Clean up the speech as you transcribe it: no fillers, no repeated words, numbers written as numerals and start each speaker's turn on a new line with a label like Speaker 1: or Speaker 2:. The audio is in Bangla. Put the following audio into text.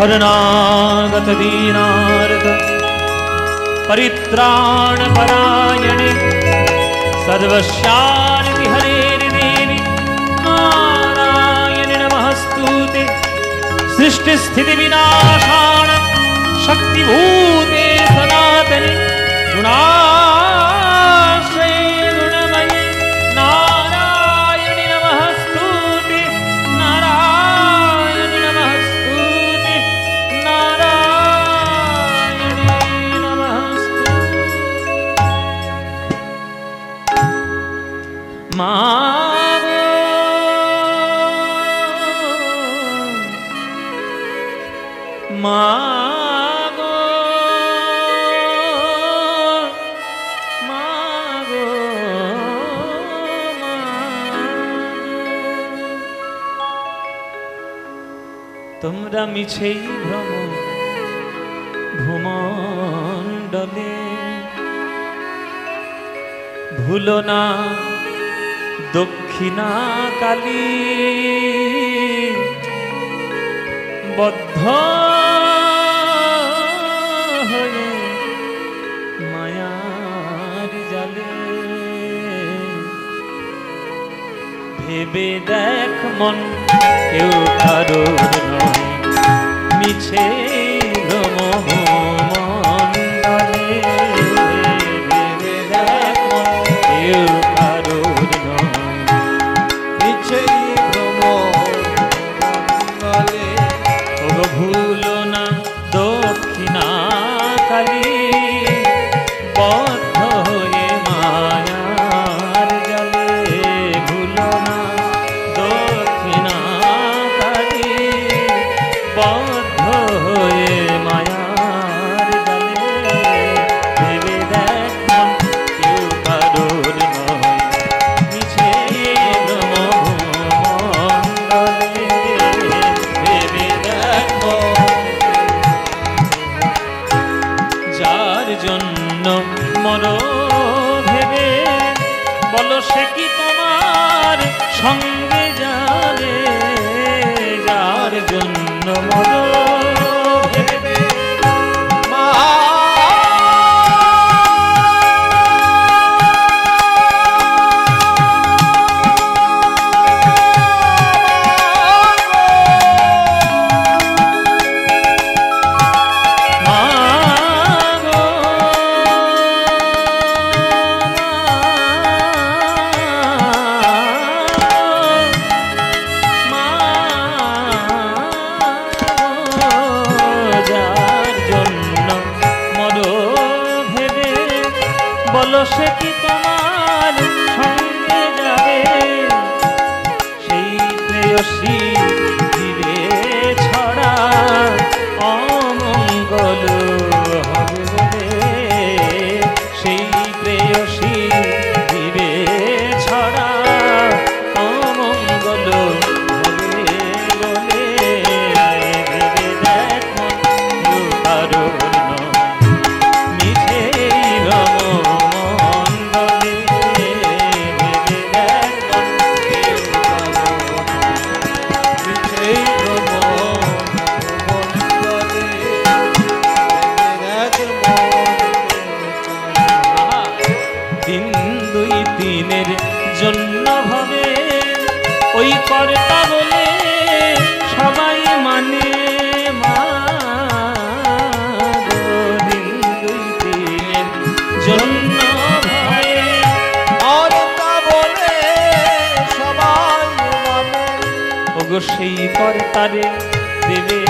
Speaker 1: शरणागत दीनार्थ परित्राण परायणे सर्वस्यार्ति हरेर्देवि नारायण नमस्तुते सृष्टि स्थिति विनाशान शक्तिभूते सनातने गुणाश्रये गुणमये नारायण नमस्तुते नारायण नमस्तुते नारायण नमस्तुते मागो मागो তোমরা মিছেই ভ্রম ভূমণ্ডলে ভুলো না দক্ষিণা কালী বদ্ধ হয়ে মায়ার জালে ভেবে দেখ মন কেউ কারোর নয় মিছে ভ্রমমণ্ডলে ভেবে দেখ মন কেউ কারোর নয় মিছে ভ্রমমণ্ডলে ভুলো না দক্ষিণা কালী বদ্ধ হয়ে মায়ার জালে ভুলো না দক্ষিণা কালী বদ্ধ হয়ে মায়ার জালে ভেবে দেখ মন কেউ কারোর নয় মিছে ভ্রমমণ্ডলে ভেবে দেখ যার জন্য মরো ভেবে বলো সে কি তোমার সঙ্গে যাবে যার জন্য মরো ভেবে বলো সে কি তোমার সঙ্গে যাবে সেই প্রেয়সী দিবে ছড়া অমঙ্গল হবে বলে সেই প্রেয়সী দিবে ছড়া অমঙ্গল হবে বলে ভেবে দেখ মন কেউ কারোর নয় মিছে দিনের জন্য ভাবে ওই কর্তা বলে সবাই মানে দিন দুই দিনের জন্য ভাবে কর্তা বলে সবাই মানে ওগো সেই কর্তারে দেবে